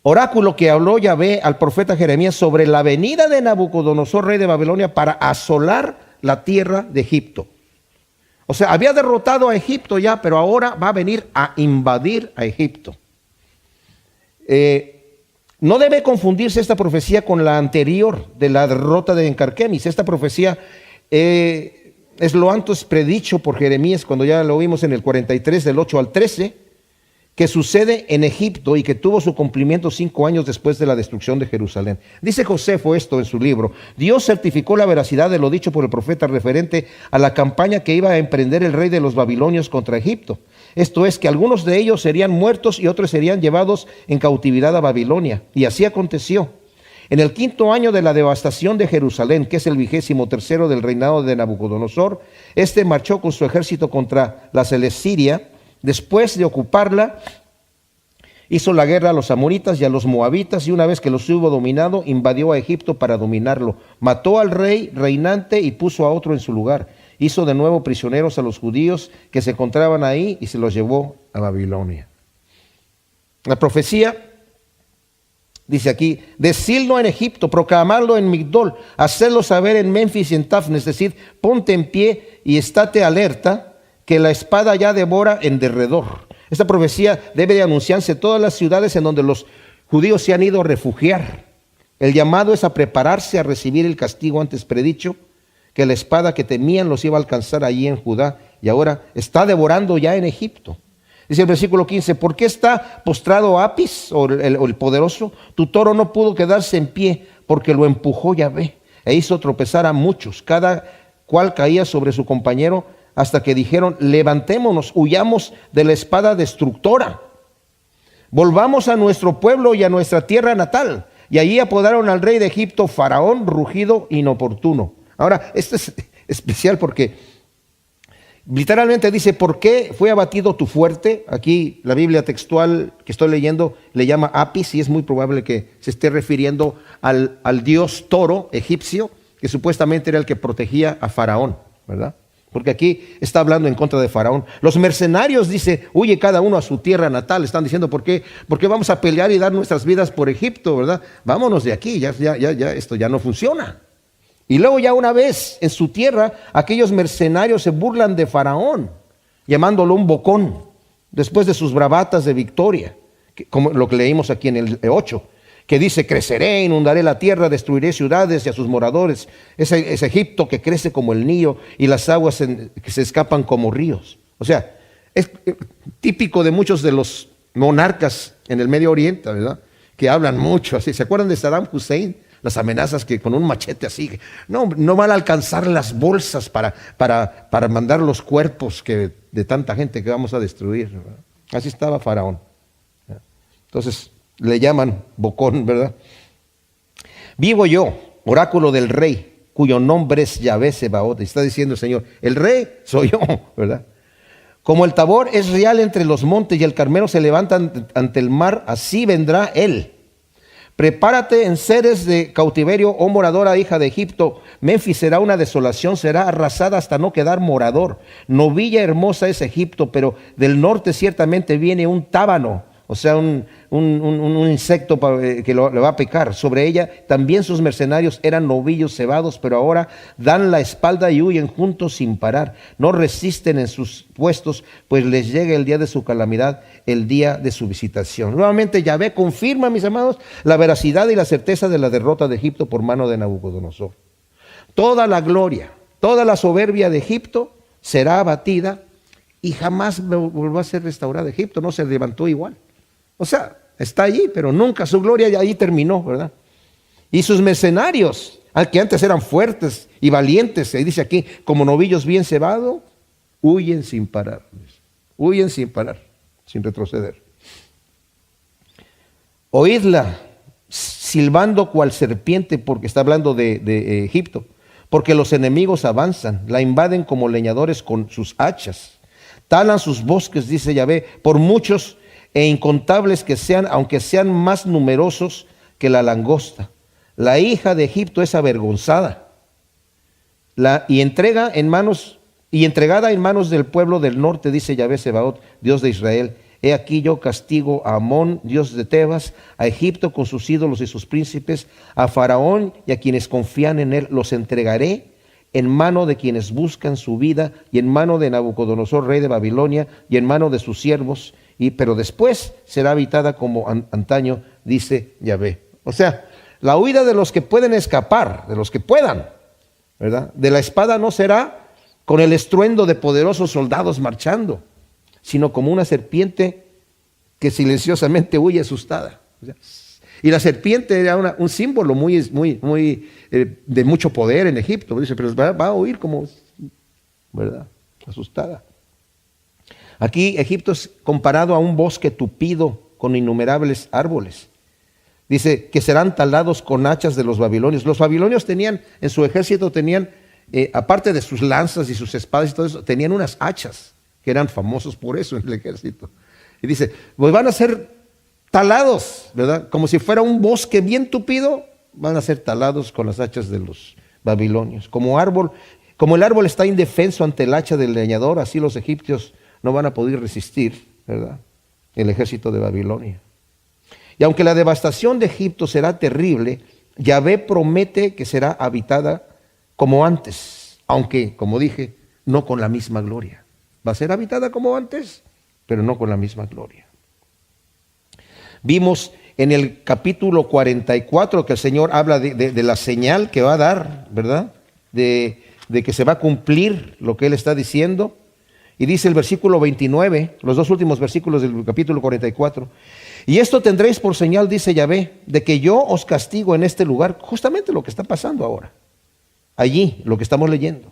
oráculo que habló Yahvé al profeta Jeremías sobre la venida de Nabucodonosor, rey de Babilonia, para asolar la tierra de Egipto. O sea, había derrotado a Egipto ya, pero ahora va a venir a invadir a Egipto. No debe confundirse esta profecía con la anterior de la derrota de Carquemis. Esta profecía es lo antes predicho por Jeremías, cuando ya lo vimos en el 43, del 8 al 13, que sucede en Egipto y que tuvo su cumplimiento 5 años después de la destrucción de Jerusalén. Dice Josefo esto en su libro: Dios certificó la veracidad de lo dicho por el profeta referente a la campaña que iba a emprender el rey de los babilonios contra Egipto. Esto es, que algunos de ellos serían muertos y otros serían llevados en cautividad a Babilonia. Y así aconteció. En el 5º año de la devastación de Jerusalén, que es el 23º del reinado de Nabucodonosor, este marchó con su ejército contra la Selesiria. Después de ocuparla, hizo la guerra a los amonitas y a los moabitas, y una vez que los hubo dominado, invadió a Egipto para dominarlo. Mató al rey reinante y puso a otro en su lugar. Hizo de nuevo prisioneros a los judíos que se encontraban ahí y se los llevó a Babilonia. La profecía dice aquí: decidlo en Egipto, proclamarlo en Migdol, hacerlo saber en Memphis y en Tafnes, es decir, ponte en pie y estate alerta, que la espada ya devora en derredor. Esta profecía debe de anunciarse en todas las ciudades en donde los judíos se han ido a refugiar. El llamado es a prepararse a recibir el castigo antes predicho, que la espada que temían los iba a alcanzar allí en Judá, y ahora está devorando ya en Egipto. Dice el versículo 15: ¿por qué está postrado Apis, o el poderoso? Tu toro no pudo quedarse en pie, porque lo empujó Yahvé, e hizo tropezar a muchos, cada cual caía sobre su compañero, hasta que dijeron: levantémonos, huyamos de la espada destructora, volvamos a nuestro pueblo y a nuestra tierra natal. Y allí apodaron al rey de Egipto Faraón, rugido inoportuno. Ahora, esto es especial porque literalmente dice: ¿por qué fue abatido tu fuerte? Aquí la Biblia textual que estoy leyendo le llama Apis, y es muy probable que se esté refiriendo al dios toro egipcio, que supuestamente era el que protegía a Faraón, ¿verdad? Porque aquí está hablando en contra de Faraón. Los mercenarios, dice, huye cada uno a su tierra natal. Están diciendo: ¿por qué vamos a pelear y dar nuestras vidas por Egipto, verdad? Vámonos de aquí, ya esto ya no funciona. Y luego, ya una vez en su tierra, aquellos mercenarios se burlan de Faraón, llamándolo un bocón, después de sus bravatas de victoria, como lo que leímos aquí en el 8. Que dice: creceré, inundaré la tierra, destruiré ciudades y a sus moradores. Es Egipto que crece como el Nilo y las aguas que se escapan como ríos. O sea, es típico de muchos de los monarcas en el Medio Oriente, ¿verdad? Que hablan mucho así. ¿Se acuerdan de Saddam Hussein? las amenazas que con un machete así, no van a alcanzar las bolsas para mandar los cuerpos de tanta gente que vamos a destruir, ¿verdad? Así estaba Faraón. Entonces le llaman bocón, ¿verdad? Vivo yo, oráculo del rey, cuyo nombre es Yahvé Sebaot. Está diciendo el Señor, el rey soy yo, ¿verdad? Como el Tabor es real entre los montes y el Carmelo se levanta ante el mar, así vendrá él. Prepárate en seres de cautiverio, oh moradora hija de Egipto. Menfis será una desolación, será arrasada hasta no quedar morador. Novilla hermosa es Egipto, pero del norte ciertamente viene un tábano, o sea, un insecto que le va a picar. Sobre ella también sus mercenarios eran novillos cebados, pero ahora dan la espalda y huyen juntos sin parar. No resisten en sus puestos, pues les llega el día de su calamidad, el día de su visitación. Nuevamente Yahvé confirma, mis amados, la veracidad y la certeza de la derrota de Egipto por mano de Nabucodonosor. Toda la gloria, toda la soberbia de Egipto será abatida y jamás volverá a ser restaurada. Egipto no se levantó igual. O sea, está allí, pero nunca su gloria ya ahí terminó, ¿verdad? Y sus mercenarios, al que antes eran fuertes y valientes, se dice aquí, como novillos bien cebados, huyen sin parar. Huyen sin parar, sin retroceder. Oídla silbando cual serpiente, porque está hablando de Egipto, porque los enemigos avanzan, la invaden como leñadores con sus hachas. Talan sus bosques, dice Yahvé, por muchos e incontables que sean, aunque sean más numerosos que la langosta. La hija de Egipto es avergonzada y entregada en manos del pueblo del norte, dice Yahvé Sebaot, Dios de Israel. He aquí yo castigo a Amón, Dios de Tebas, a Egipto con sus ídolos y sus príncipes, a Faraón y a quienes confían en él, los entregaré en mano de quienes buscan su vida, y en mano de Nabucodonosor, rey de Babilonia, y en mano de sus siervos, pero después será habitada como antaño, dice Yahvé. O sea, la huida de los que pueden escapar, de los que puedan, ¿verdad? De la espada no será con el estruendo de poderosos soldados marchando, sino como una serpiente que silenciosamente huye asustada. O sea, y la serpiente era un símbolo muy de mucho poder en Egipto. Dice, pero va a huir como, ¿verdad? Asustada. Aquí Egipto es comparado a un bosque tupido con innumerables árboles. Dice que serán talados con hachas de los babilonios. Los babilonios tenían, en su ejército tenían, aparte de sus lanzas y sus espadas y todo eso, tenían unas hachas que eran famosos por eso en el ejército. Y dice, pues van a ser talados, ¿verdad? Como si fuera un bosque bien tupido, van a ser talados con las hachas de los babilonios. Como el árbol está indefenso ante el hacha del leñador, así los egipcios no van a poder resistir, ¿verdad?, el ejército de Babilonia. Y aunque la devastación de Egipto será terrible, Yahvé promete que será habitada como antes, aunque, como dije, no con la misma gloria. Va a ser habitada como antes, pero no con la misma gloria. Vimos en el capítulo 44 que el Señor habla de la señal que va a dar, ¿verdad?, de que se va a cumplir lo que Él está diciendo. Y dice el versículo 29, los dos últimos versículos del capítulo 44, y esto tendréis por señal, dice Yahvé, de que yo os castigo en este lugar, justamente lo que está pasando ahora, allí, lo que estamos leyendo,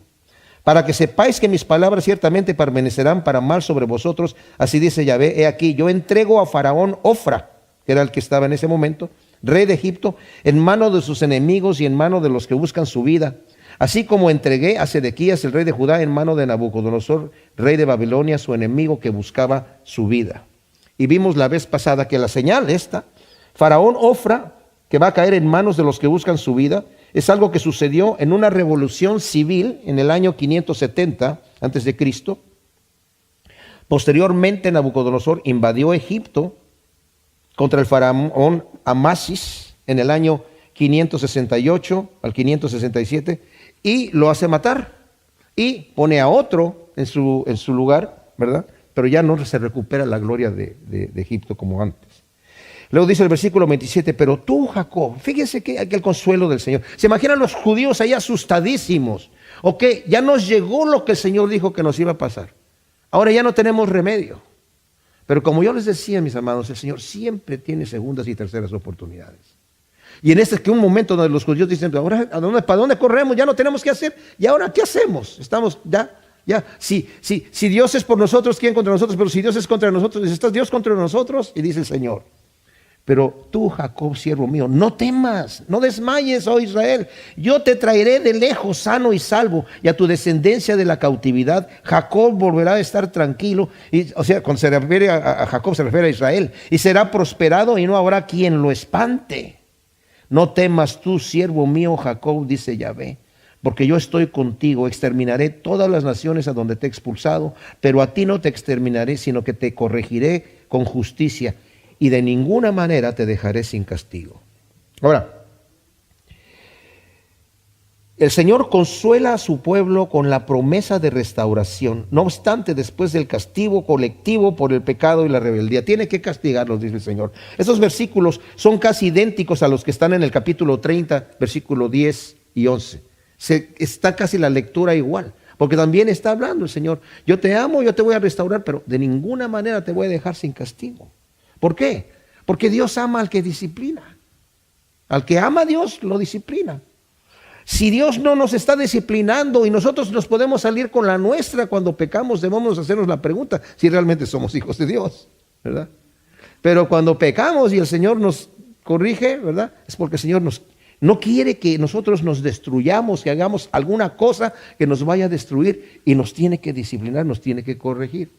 para que sepáis que mis palabras ciertamente permanecerán para mal sobre vosotros, así dice Yahvé, he aquí, yo entrego a Faraón Ofra, que era el que estaba en ese momento, rey de Egipto, en mano de sus enemigos y en mano de los que buscan su vida, así como entregué a Sedequías, el rey de Judá, en mano de Nabucodonosor, rey de Babilonia, su enemigo que buscaba su vida. Y vimos la vez pasada que la señal esta, Faraón Ofra, que va a caer en manos de los que buscan su vida, es algo que sucedió en una revolución civil en el año 570 a.C. Posteriormente, Nabucodonosor invadió Egipto contra el faraón Amasis en el año 568 al 567 y lo hace matar y pone a otro en su lugar, ¿verdad? Pero ya no se recupera la gloria de Egipto como antes. Luego dice el versículo 27, pero tú, Jacob, fíjense que el consuelo del Señor. Se imaginan los judíos ahí asustadísimos. Ok, ya nos llegó lo que el Señor dijo que nos iba a pasar. Ahora ya no tenemos remedio. Pero como yo les decía, mis amados, el Señor siempre tiene segundas y terceras oportunidades. Y en este que un momento donde los judíos dicen, ahora, ¿para dónde corremos? Ya no tenemos que hacer. ¿Y ahora qué hacemos? Estamos ya. Si Dios es por nosotros, ¿quién contra nosotros? Pero si Dios es contra nosotros, ¿está Dios contra nosotros? Y dice el Señor, pero tú, Jacob, siervo mío, no temas, no desmayes, oh Israel. Yo te traeré de lejos, sano y salvo, y a tu descendencia de la cautividad. Jacob volverá a estar tranquilo. O sea, cuando se refiere a Jacob, se refiere a Israel. Y será prosperado y no habrá quien lo espante. No temas tú, siervo mío, Jacob, dice Yahvé, porque yo estoy contigo. Exterminaré todas las naciones a donde te he expulsado, pero a ti no te exterminaré, sino que te corregiré con justicia, y de ninguna manera te dejaré sin castigo. Ahora, el Señor consuela a su pueblo con la promesa de restauración. No obstante, después del castigo colectivo por el pecado y la rebeldía, tiene que castigarlos, dice el Señor. Esos versículos son casi idénticos a los que están en el capítulo 30, versículo 10 y 11. Está casi la lectura igual, porque también está hablando el Señor. Yo te amo, yo te voy a restaurar, pero de ninguna manera te voy a dejar sin castigo. ¿Por qué? Porque Dios ama al que disciplina. Al que ama a Dios, lo disciplina. Si Dios no nos está disciplinando y nosotros nos podemos salir con la nuestra cuando pecamos, debemos hacernos la pregunta si realmente somos hijos de Dios, ¿verdad? Pero cuando pecamos y el Señor nos corrige, ¿verdad? Es porque el Señor no quiere que nosotros nos destruyamos, que hagamos alguna cosa que nos vaya a destruir, y nos tiene que disciplinar, nos tiene que corregir.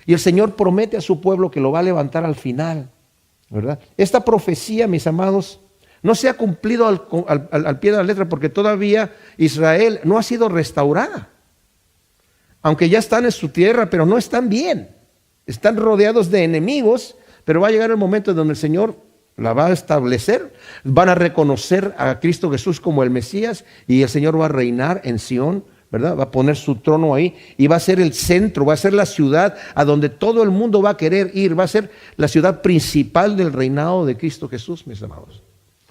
Y el Señor promete a su pueblo que lo va a levantar al final, ¿verdad? Esta profecía, mis amados, no se ha cumplido al pie de la letra, porque todavía Israel no ha sido restaurada. Aunque ya están en su tierra, pero no están bien. Están rodeados de enemigos, pero va a llegar el momento en donde el Señor la va a establecer. Van a reconocer a Cristo Jesús como el Mesías, y el Señor va a reinar en Sión, ¿verdad? Va a poner su trono ahí y va a ser el centro, va a ser la ciudad a donde todo el mundo va a querer ir. Va a ser la ciudad principal del reinado de Cristo Jesús, mis amados.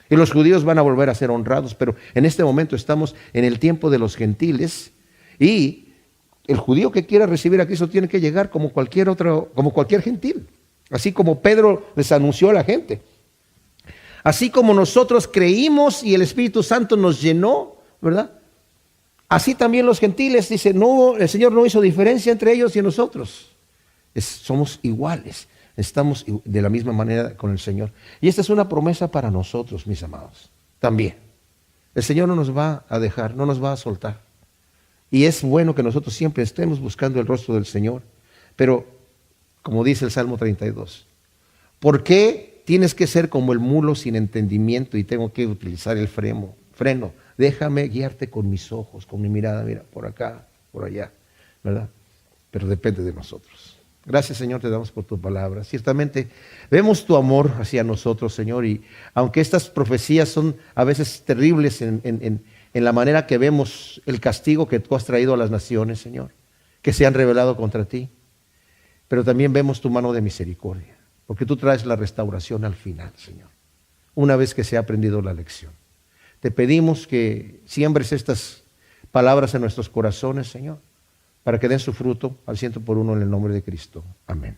Y los judíos van a volver a ser honrados, pero en este momento estamos en el tiempo de los gentiles, y el judío que quiera recibir a Cristo tiene que llegar como cualquier gentil, así como Pedro les anunció a la gente. Así como nosotros creímos y el Espíritu Santo nos llenó, ¿verdad? Así también los gentiles, dice, no, el Señor no hizo diferencia entre ellos y nosotros. Somos iguales, estamos de la misma manera con el Señor. Y esta es una promesa para nosotros, mis amados, también. El Señor no nos va a dejar, no nos va a soltar. Y es bueno que nosotros siempre estemos buscando el rostro del Señor. Pero, como dice el Salmo 32, ¿por qué tienes que ser como el mulo sin entendimiento y tengo que utilizar el freno? Déjame guiarte con mis ojos, con mi mirada, mira, por acá, por allá, ¿verdad? Pero depende de nosotros. Gracias, Señor, te damos por tu palabra. Ciertamente vemos tu amor hacia nosotros, Señor, y aunque estas profecías son a veces terribles en la manera que vemos el castigo que tú has traído a las naciones, Señor, que se han rebelado contra ti, pero también vemos tu mano de misericordia, porque tú traes la restauración al final, Señor, una vez que se ha aprendido la lección. Te pedimos que siembres estas palabras en nuestros corazones, Señor, para que den su fruto al 100 por uno en el nombre de Cristo. Amén.